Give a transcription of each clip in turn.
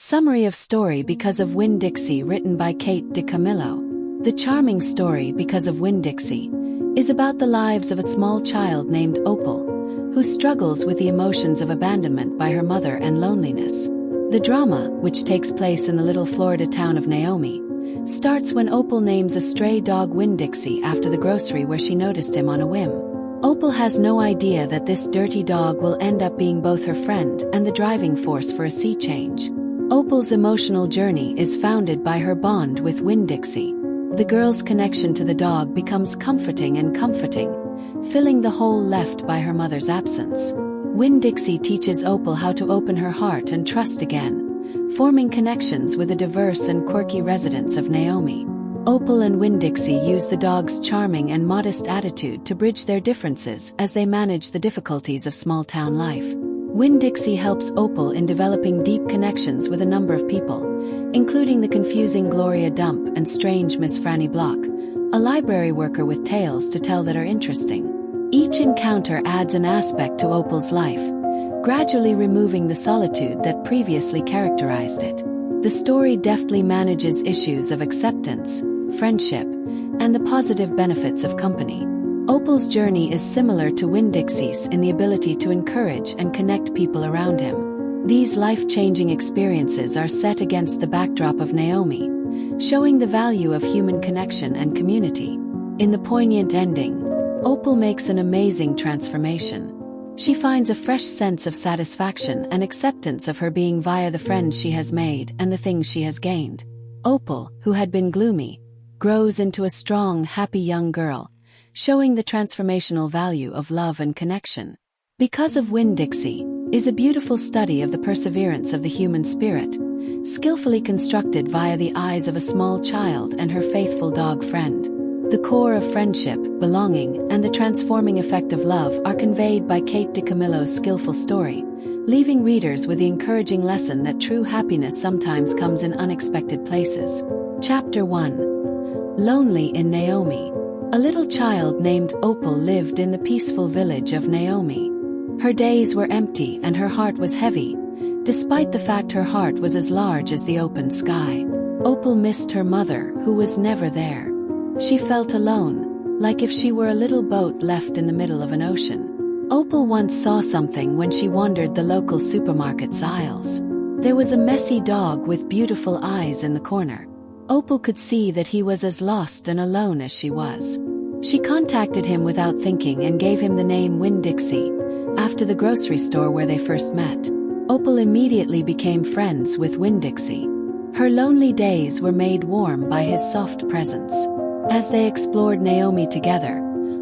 Summary of story because of Winn Dixie, written by DiCamillo. The charming story because of Winn Dixie is about the lives of a small child named Opal, who struggles with the emotions of abandonment by her mother and loneliness. The drama, which takes place in the little Florida town of Naomi, starts when Opal names a stray dog Winn Dixie after the grocery where she noticed him on a whim. Opal has no idea that this dirty dog will end up being both her friend and the driving force for a sea change. Opal's emotional journey is founded by her bond with Winn Dixie. The girl's connection to the dog becomes comforting, filling the hole left by her mother's absence. Winn Dixie teaches Opal how to open her heart and trust again, forming connections with the diverse and quirky residents of Naomi. Opal and Winn Dixie use the dog's charming and modest attitude to bridge their differences as they manage the difficulties of small-town life. Winn Dixie helps Opal in developing deep connections with a number of people, including the confusing Gloria Dump and strange Miss Franny Block, a library worker with tales to tell that are interesting. Each encounter adds an aspect to Opal's life, gradually removing the solitude that previously characterized it. The story deftly manages issues of acceptance, friendship, and the positive benefits of company. Opal's journey is similar to Winn Dixie's in the ability to encourage and connect people around him. These life-changing experiences are set against the backdrop of Naomi, showing the value of human connection and community. In the poignant ending, Opal makes an amazing transformation. She finds a fresh sense of satisfaction and acceptance of her being via the friends she has made and the things she has gained. Opal, who had been gloomy, grows into a strong, happy young girl, showing the transformational value of love and connection. Because of Winn Dixie is a beautiful study of the perseverance of the human spirit, skillfully constructed via the eyes of a small child and her faithful dog friend. The core of friendship, belonging, and the transforming effect of love are conveyed by DiCamillo's skillful story, leaving readers with the encouraging lesson that true happiness sometimes comes in unexpected places. Chapter 1. Lonely in Naomi. A little child named Opal lived in the peaceful village of Naomi. Her days were empty and her heart was heavy, despite the fact her heart was as large as the open sky. Opal missed her mother, who was never there. She felt alone, like if she were a little boat left in the middle of an ocean. Opal once saw something when she wandered the local supermarket's aisles. There was a messy dog with beautiful eyes in the corner. Opal could see that he was as lost and alone as she was. She contacted him without thinking and gave him the name Winn Dixie, after the grocery store where they first met. Opal immediately became friends with Winn Dixie. Her lonely days were made warm by his soft presence. As they explored Naomi together,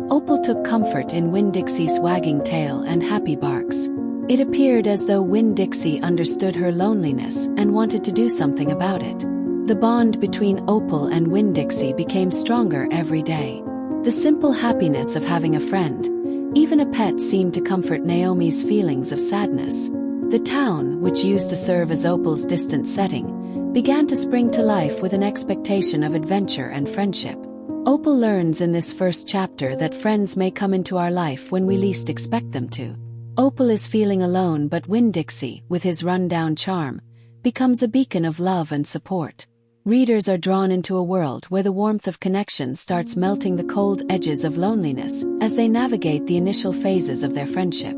Opal took comfort in Winn Dixie's wagging tail and happy barks. It appeared as though Winn Dixie understood her loneliness and wanted to do something about it. The bond between Opal and Winn Dixie became stronger every day. The simple happiness of having a friend, even a pet, seemed to comfort Naomi's feelings of sadness. The town, which used to serve as Opal's distant setting, began to spring to life with an expectation of adventure and friendship. Opal learns in this first chapter that friends may come into our life when we least expect them to. Opal is feeling alone, but Winn Dixie, with his run-down charm, becomes a beacon of love and support. Readers are drawn into a world where the warmth of connection starts melting the cold edges of loneliness as they navigate the initial phases of their friendship.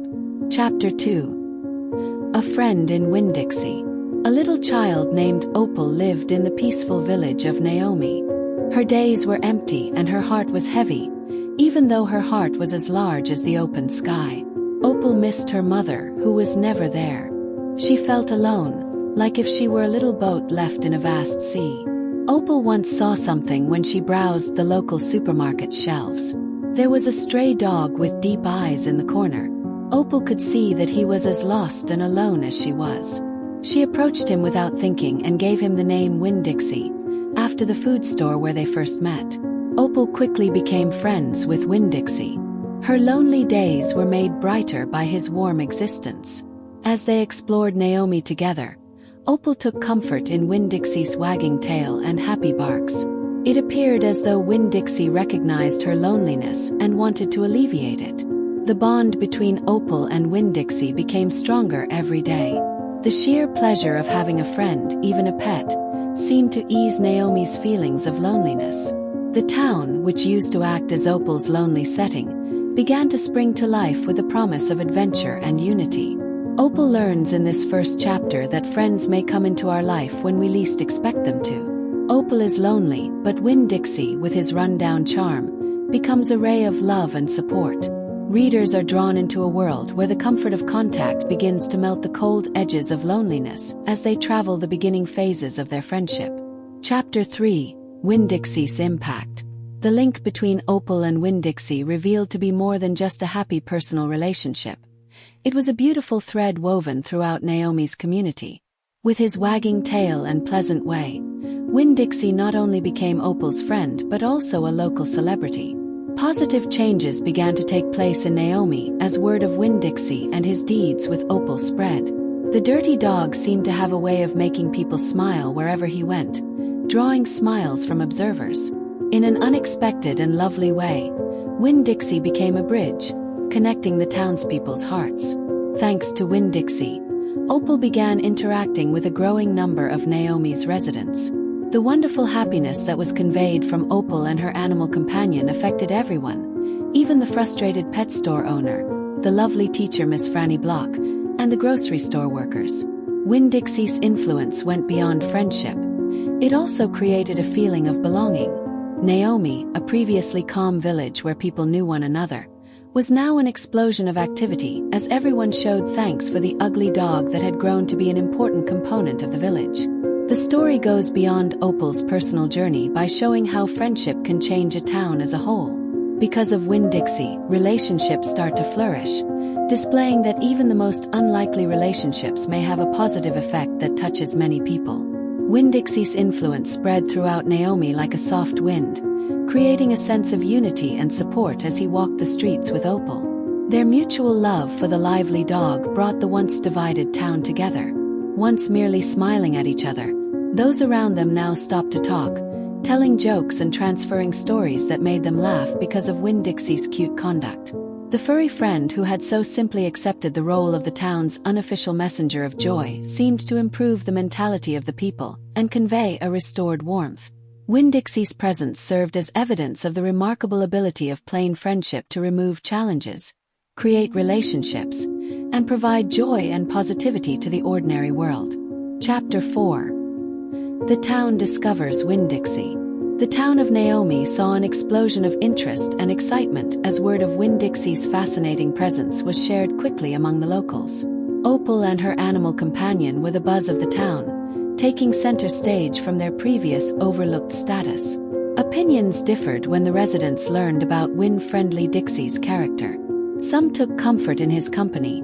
Chapter 2. A friend in Winn Dixie. A little child named Opal lived in the peaceful village of Naomi. Her days were empty and her heart was heavy, even though her heart was as large as the open sky. Opal missed her mother, who was never there. She felt alone, like if she were a little boat left in a vast sea. Opal once saw something when she browsed the local supermarket shelves. There was a stray dog with deep eyes in the corner. Opal could see that he was as lost and alone as she was. She approached him without thinking and gave him the name Winn Dixie, after the food store where they first met. Opal quickly became friends with Winn Dixie. Her lonely days were made brighter by his warm existence. As they explored Naomi together, Opal took comfort in Winn Dixie's wagging tail and happy barks. It appeared as though Winn Dixie recognized her loneliness and wanted to alleviate it. The bond between Opal and Winn Dixie became stronger every day. The sheer pleasure of having a friend, even a pet, seemed to ease Naomi's feelings of loneliness. The town, which used to act as Opal's lonely setting, began to spring to life with the promise of adventure and unity. Opal learns in this first chapter that friends may come into our life when we least expect them to. Opal is lonely, but Winn Dixie, with his run-down charm, becomes a ray of love and support. Readers are drawn into a world where the comfort of contact begins to melt the cold edges of loneliness as they travel the beginning phases of their friendship. Chapter 3: Winn Dixie's Impact. The link between Opal and Winn Dixie revealed to be more than just a happy personal relationship. It was a beautiful thread woven throughout Naomi's community. With his wagging tail and pleasant way, Winn Dixie not only became Opal's friend but also a local celebrity. Positive changes began to take place in Naomi as word of Winn Dixie and his deeds with Opal spread. The dirty dog seemed to have a way of making people smile wherever he went, drawing smiles from observers. In an unexpected and lovely way, Winn Dixie became a bridge, connecting the townspeople's hearts. Thanks to Winn Dixie, Opal began interacting with a growing number of Naomi's residents. The wonderful happiness that was conveyed from Opal and her animal companion affected everyone, even the frustrated pet store owner, the lovely teacher Miss Franny Block, and the grocery store workers. Winn Dixie's influence went beyond friendship. It also created a feeling of belonging. Naomi, a previously calm village where people knew one another, was now an explosion of activity as everyone showed thanks for the ugly dog that had grown to be an important component of the village. The story goes beyond Opal's personal journey by showing how friendship can change a town as a whole. Because of Winn Dixie, relationships start to flourish, displaying that even the most unlikely relationships may have a positive effect that touches many people. Winn Dixie's influence spread throughout Naomi like a soft wind, creating a sense of unity and support as he walked the streets with Opal. Their mutual love for the lively dog brought the once divided town together. Once merely smiling at each other, those around them now stopped to talk, telling jokes and transferring stories that made them laugh because of Winn Dixie's cute conduct. The furry friend who had so simply accepted the role of the town's unofficial messenger of joy seemed to improve the mentality of the people and convey a restored warmth. Winn Dixie's presence served as evidence of the remarkable ability of plain friendship to remove challenges, create relationships, and provide joy and positivity to the ordinary world. Chapter 4: The town discovers Winn Dixie. The town of Naomi saw an explosion of interest and excitement as word of Winn Dixie's fascinating presence was shared quickly among the locals. Opal and her animal companion were the buzz of the town, taking center stage from their previous overlooked status. Opinions differed when the residents learned about Winn-friendly Dixie's character. Some took comfort in his company,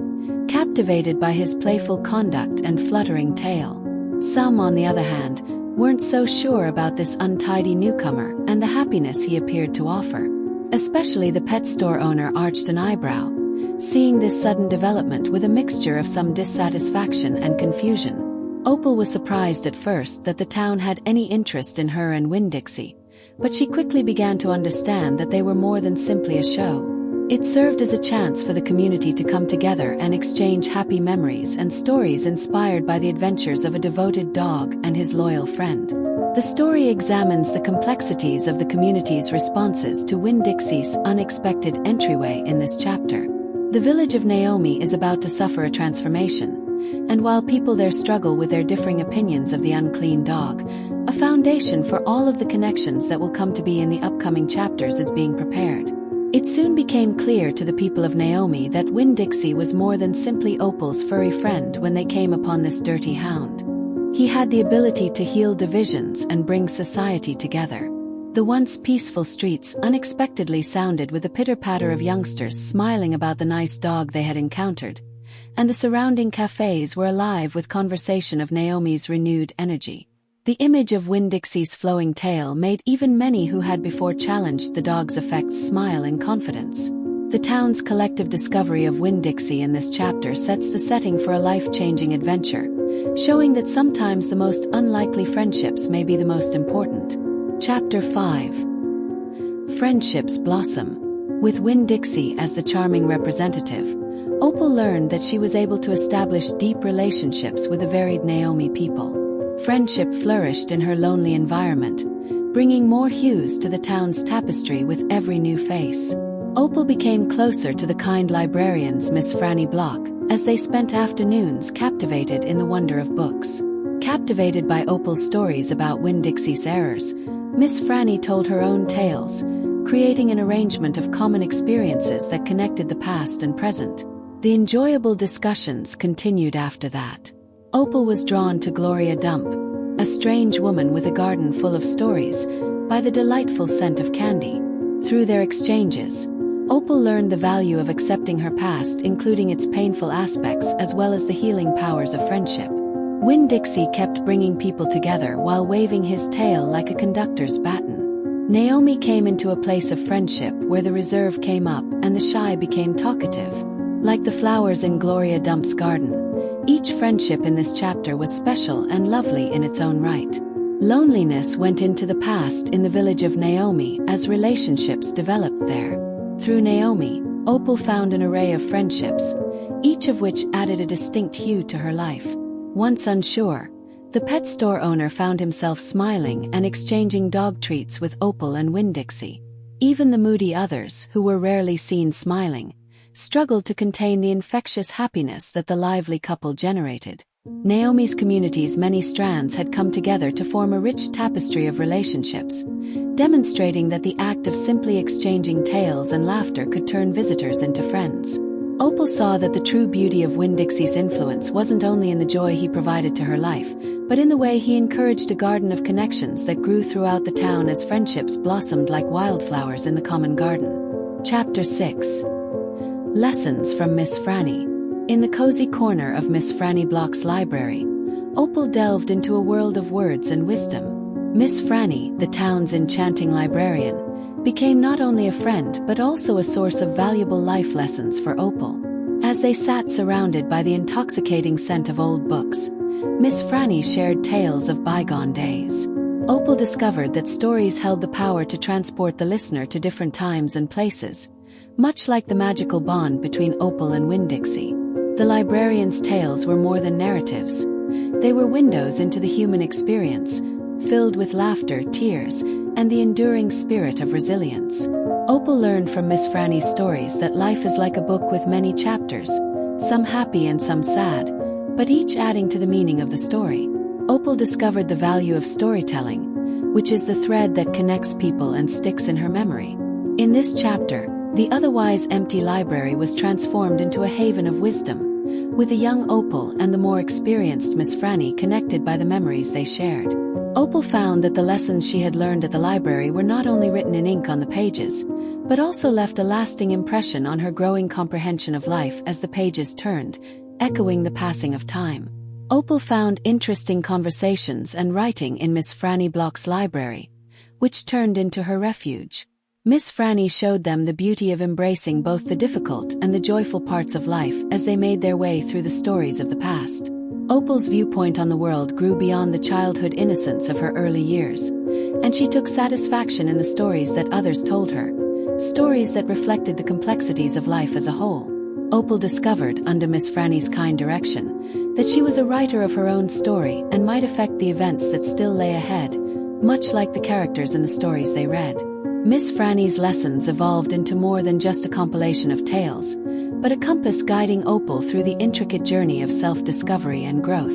captivated by his playful conduct and fluttering tail. Some, on the other hand, weren't so sure about this untidy newcomer and the happiness he appeared to offer. Especially the pet store owner arched an eyebrow, seeing this sudden development with a mixture of some dissatisfaction and confusion. Opal was surprised at first that the town had any interest in her and Winn Dixie, but she quickly began to understand that they were more than simply a show. It served as a chance for the community to come together and exchange happy memories and stories inspired by the adventures of a devoted dog and his loyal friend. The story examines the complexities of the community's responses to Winn Dixie's unexpected entryway in this chapter. The village of Naomi is about to suffer a transformation, and while people there struggle with their differing opinions of the unclean dog, a foundation for all of the connections that will come to be in the upcoming chapters is being prepared. It soon became clear to the people of Naomi that Winn Dixie was more than simply Opal's furry friend when they came upon this dirty hound. He had the ability to heal divisions and bring society together. The once peaceful streets unexpectedly sounded with the pitter-patter of youngsters smiling about the nice dog they had encountered, and the surrounding cafes were alive with conversation of Naomi's renewed energy. The image of Winn Dixie's flowing tail made even many who had before challenged the dog's effects smile in confidence. The town's collective discovery of Winn Dixie in this chapter sets the setting for a life-changing adventure, showing that sometimes the most unlikely friendships may be the most important. Chapter 5: Friendships Blossom. With Winn Dixie as the charming representative, Opal learned that she was able to establish deep relationships with a varied Naomi people. Friendship flourished in her lonely environment, bringing more hues to the town's tapestry with every new face. Opal became closer to the kind librarians Miss Franny Block, as they spent afternoons captivated in the wonder of books. Captivated by Opal's stories about Winn Dixie's errors, Miss Franny told her own tales, creating an arrangement of common experiences that connected the past and present. The enjoyable discussions continued after that. Opal was drawn to Gloria Dump, a strange woman with a garden full of stories, by the delightful scent of candy. Through their exchanges, Opal learned the value of accepting her past, including its painful aspects as well as the healing powers of friendship. Winn Dixie kept bringing people together while waving his tail like a conductor's baton. Naomi came into a place of friendship where the reserve came up and the shy became talkative. Like the flowers in Gloria Dump's garden, each friendship in this chapter was special and lovely in its own right. Loneliness went into the past in the village of Naomi as relationships developed there. Through Naomi, Opal found an array of friendships, each of which added a distinct hue to her life. Once unsure, the pet store owner found himself smiling and exchanging dog treats with Opal and Winn Dixie. Even the moody others, who were rarely seen smiling, struggled to contain the infectious happiness that the lively couple generated. Naomi's community's many strands had come together to form a rich tapestry of relationships, demonstrating that the act of simply exchanging tales and laughter could turn visitors into friends. Opal saw that the true beauty of Winn Dixie's influence wasn't only in the joy he provided to her life, but in the way he encouraged a garden of connections that grew throughout the town as friendships blossomed like wildflowers in the common garden. Chapter 6. Lessons from Miss Franny. In the cozy corner of Miss Franny Block's library, Opal delved into a world of words and wisdom. Miss Franny, the town's enchanting librarian, became not only a friend but also a source of valuable life lessons for Opal. As they sat surrounded by the intoxicating scent of old books, Miss Franny shared tales of bygone days. Opal discovered that stories held the power to transport the listener to different times and places, much like the magical bond between Opal and Winn Dixie. The librarian's tales were more than narratives. They were windows into the human experience, filled with laughter, tears, and the enduring spirit of resilience. Opal learned from Miss Franny's stories that life is like a book with many chapters, some happy and some sad, but each adding to the meaning of the story. Opal discovered the value of storytelling, which is the thread that connects people and sticks in her memory. In this chapter, the otherwise empty library was transformed into a haven of wisdom, with the young Opal and the more experienced Miss Franny connected by the memories they shared. Opal found that the lessons she had learned at the library were not only written in ink on the pages, but also left a lasting impression on her growing comprehension of life as the pages turned, echoing the passing of time. Opal found interesting conversations and writing in Miss Franny Block's library, which turned into her refuge. Miss Franny showed them the beauty of embracing both the difficult and the joyful parts of life as they made their way through the stories of the past. Opal's viewpoint on the world grew beyond the childhood innocence of her early years, and she took satisfaction in the stories that others told her, stories that reflected the complexities of life as a whole. Opal discovered, under Miss Franny's kind direction, that she was a writer of her own story and might affect the events that still lay ahead, much like the characters in the stories they read. Miss Franny's lessons evolved into more than just a compilation of tales, but a compass guiding Opal through the intricate journey of self-discovery and growth.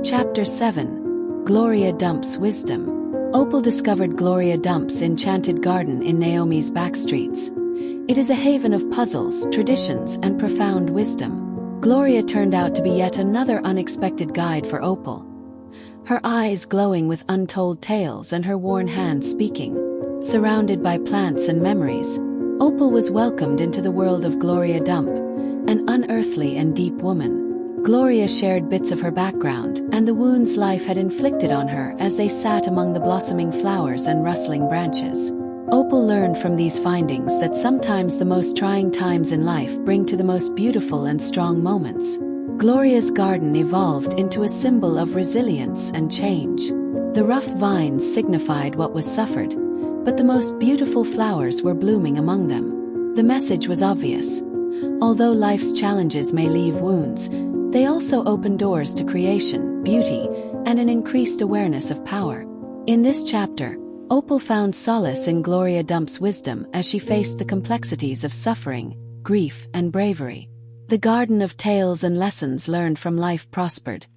Chapter 7. Gloria Dump's Wisdom. Opal discovered Gloria Dump's enchanted garden in Naomi's backstreets. It is a haven of puzzles, traditions, and profound wisdom. Gloria turned out to be yet another unexpected guide for Opal, her eyes glowing with untold tales and her worn hands speaking. Surrounded by plants and memories, Opal was welcomed into the world of Gloria Dump, an unearthly and deep woman. Gloria shared bits of her background and the wounds life had inflicted on her as they sat among the blossoming flowers and rustling branches. Opal learned from these findings that sometimes the most trying times in life bring to the most beautiful and strong moments. Gloria's garden evolved into a symbol of resilience and change. The rough vines signified what was suffered, but the most beautiful flowers were blooming among them. The message was obvious. Although life's challenges may leave wounds, they also open doors to creation, beauty, and an increased awareness of power. In this chapter, Opal found solace in Gloria Dump's wisdom as she faced the complexities of suffering, grief, and bravery. The garden of tales and lessons learned from life prospered,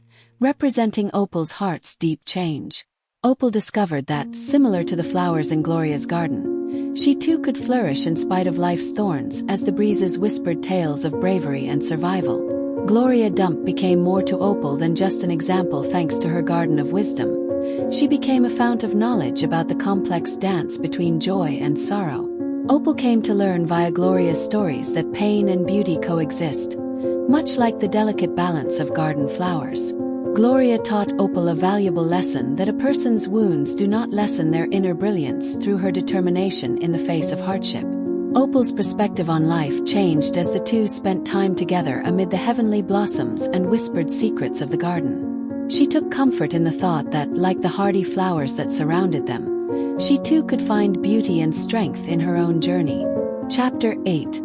representing Opal's heart's deep change. Opal discovered that, similar to the flowers in Gloria's garden, she too could flourish in spite of life's thorns as the breezes whispered tales of bravery and survival. Gloria Dump became more to Opal than just an example thanks to her garden of wisdom. She became a fount of knowledge about the complex dance between joy and sorrow. Opal came to learn via Gloria's stories that pain and beauty coexist, much like the delicate balance of garden flowers. Gloria taught Opal a valuable lesson that a person's wounds do not lessen their inner brilliance through her determination in the face of hardship. Opal's perspective on life changed as the two spent time together amid the heavenly blossoms and whispered secrets of the garden. She took comfort in the thought that, like the hardy flowers that surrounded them, she too could find beauty and strength in her own journey. Chapter 8.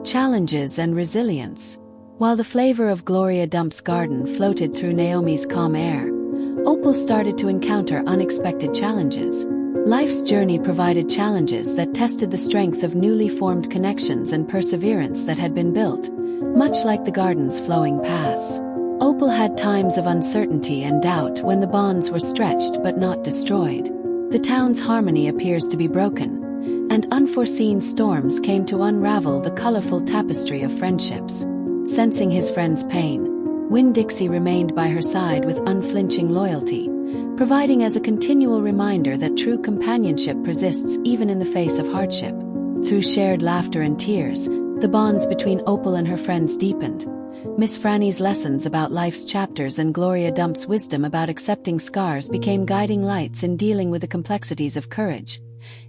Challenges and Resilience. While the flavor of Gloria Dump's garden floated through Naomi's calm air, Opal started to encounter unexpected challenges. Life's journey provided challenges that tested the strength of newly formed connections and perseverance that had been built, much like the garden's flowing paths. Opal had times of uncertainty and doubt when the bonds were stretched but not destroyed. The town's harmony appears to be broken, and unforeseen storms came to unravel the colorful tapestry of friendships. Sensing his friend's pain, Winn Dixie remained by her side with unflinching loyalty, providing as a continual reminder that true companionship persists even in the face of hardship. Through shared laughter and tears, the bonds between Opal and her friends deepened. Miss Franny's lessons about life's chapters and Gloria Dump's wisdom about accepting scars became guiding lights in dealing with the complexities of courage.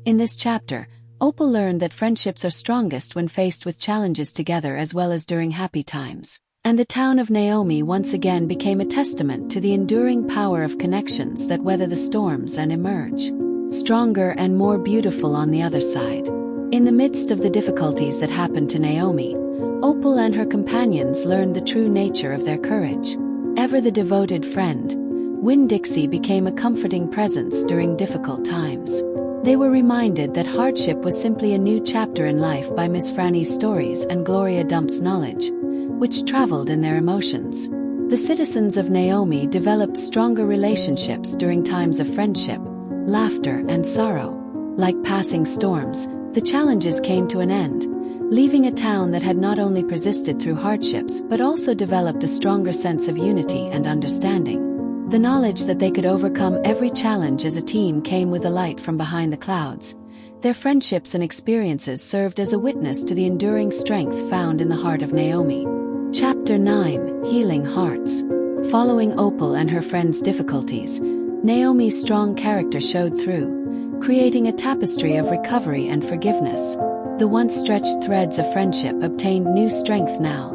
In this chapter, Opal learned that friendships are strongest when faced with challenges together as well as during happy times. And the town of Naomi once again became a testament to the enduring power of connections that weather the storms and emerge stronger and more beautiful on the other side. In the midst of the difficulties that happened to Naomi, Opal and her companions learned the true nature of their courage. Ever the devoted friend, Winn Dixie became a comforting presence during difficult times. They were reminded that hardship was simply a new chapter in life by Miss Franny's stories and Gloria Dump's knowledge, which traveled in their emotions. The citizens of Naomi developed stronger relationships during times of friendship, laughter, and sorrow. Like passing storms, the challenges came to an end, leaving a town that had not only persisted through hardships but also developed a stronger sense of unity and understanding. The knowledge that they could overcome every challenge as a team came with a light from behind the clouds. Their friendships and experiences served as a witness to the enduring strength found in the heart of Naomi. Chapter 9. Healing Hearts. Following Opal and her friends' difficulties, Naomi's strong character showed through, creating a tapestry of recovery and forgiveness. The once stretched threads of friendship obtained new strength now,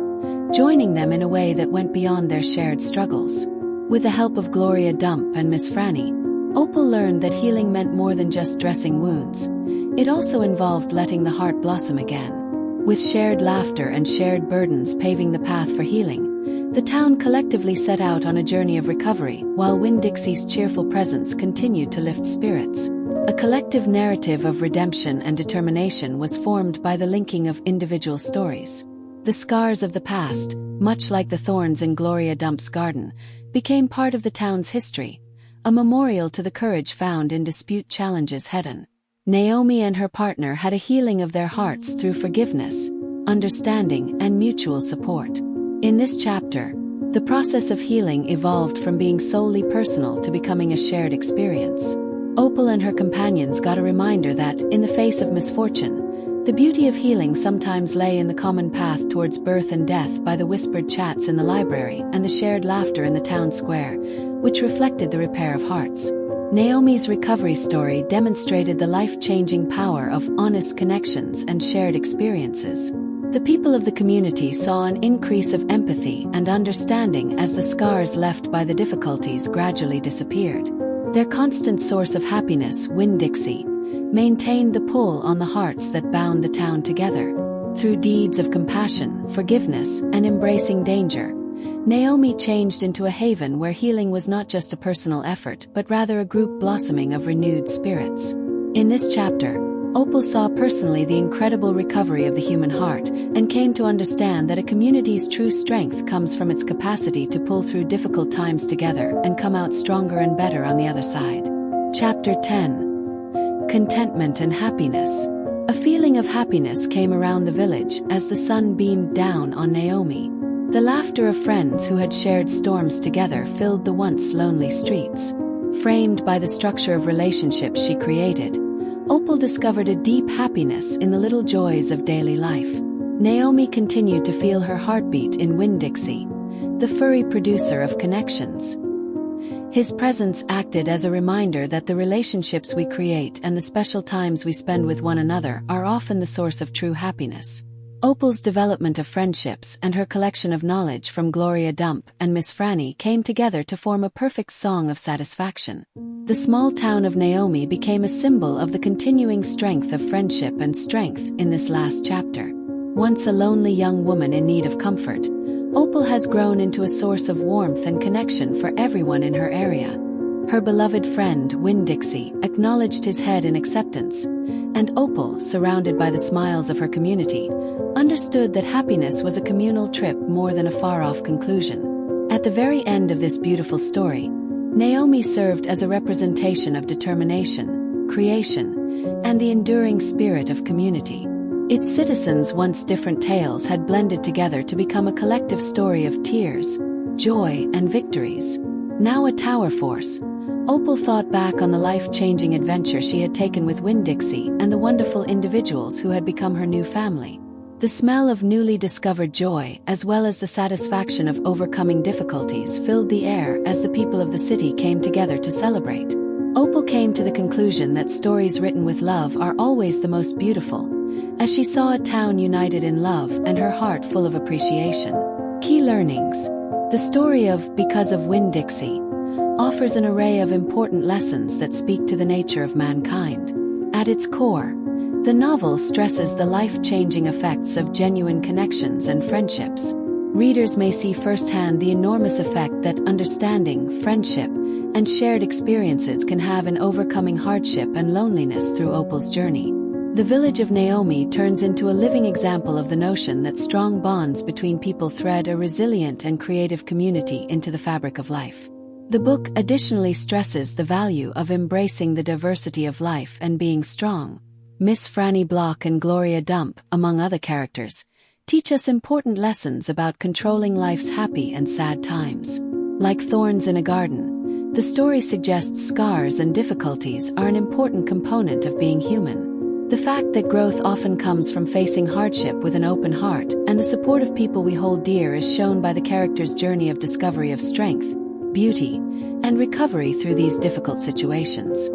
joining them in a way that went beyond their shared struggles. With the help of Gloria Dump and Miss Franny, Opal learned that healing meant more than just dressing wounds. It also involved letting the heart blossom again. With shared laughter and shared burdens paving the path for healing, the town collectively set out on a journey of recovery, while Winn Dixie's cheerful presence continued to lift spirits. A collective narrative of redemption and determination was formed by the linking of individual stories. The scars of the past, much like the thorns in Gloria Dump's garden, became part of the town's history, a memorial to the courage found in dispute challenges head-on. Naomi and her partner had a healing of their hearts through forgiveness, understanding, and mutual support. In this chapter, the process of healing evolved from being solely personal to becoming a shared experience. Opal and her companions got a reminder that, in the face of misfortune, the beauty of healing sometimes lay in the common path towards birth and death by the whispered chats in the library and the shared laughter in the town square, which reflected the repair of hearts. Naomi's recovery story demonstrated the life-changing power of honest connections and shared experiences. The people of the community saw an increase of empathy and understanding as the scars left by the difficulties gradually disappeared. Their constant source of happiness, Winn Dixie, maintained the pull on the hearts that bound the town together. Through deeds of compassion, forgiveness, and embracing danger, Naomi changed into a haven where healing was not just a personal effort but rather a group blossoming of renewed spirits. In this chapter, Opal saw personally the incredible recovery of the human heart and came to understand that a community's true strength comes from its capacity to pull through difficult times together and come out stronger and better on the other side. Chapter 10. Contentment and Happiness. A feeling of happiness came around the village as the sun beamed down on Naomi. The laughter of friends who had shared storms together filled the once lonely streets. Framed by the structure of relationships she created, Opal discovered a deep happiness in the little joys of daily life. Naomi continued to feel her heartbeat in Winn Dixie, the furry producer of connections. His presence acted as a reminder that the relationships we create and the special times we spend with one another are often the source of true happiness. Opal's development of friendships and her collection of knowledge from Gloria Dump and Miss Franny came together to form a perfect song of satisfaction. The small town of Naomi became a symbol of the continuing strength of friendship and strength in this last chapter. Once a lonely young woman in need of comfort, Opal has grown into a source of warmth and connection for everyone in her area. Her beloved friend, Winn Dixie, acknowledged his head in acceptance, and Opal, surrounded by the smiles of her community, understood that happiness was a communal trip more than a far-off conclusion. At the very end of this beautiful story, Naomi served as a representation of determination, creation, and the enduring spirit of community. Its citizens' once different tales had blended together to become a collective story of tears, joy, and victories. Now a tower force, Opal thought back on the life-changing adventure she had taken with Winn Dixie and the wonderful individuals who had become her new family. The smell of newly discovered joy, as well as the satisfaction of overcoming difficulties, filled the air as the people of the city came together to celebrate. Opal came to the conclusion that stories written with love are always the most beautiful, as she saw a town united in love and her heart full of appreciation. Key learnings. The story of Because of Winn Dixie offers an array of important lessons that speak to the nature of mankind. At its core, the novel stresses the life-changing effects of genuine connections and friendships. Readers may see firsthand the enormous effect that understanding, friendship, and shared experiences can have in overcoming hardship and loneliness through Opal's journey. The village of Naomi turns into a living example of the notion that strong bonds between people thread a resilient and creative community into the fabric of life. The book additionally stresses the value of embracing the diversity of life and being strong. Miss Franny Block and Gloria Dump, among other characters, teach us important lessons about controlling life's happy and sad times. Like thorns in a garden, the story suggests scars and difficulties are an important component of being human. The fact that growth often comes from facing hardship with an open heart and the support of people we hold dear is shown by the character's journey of discovery of strength, beauty, and recovery through these difficult situations.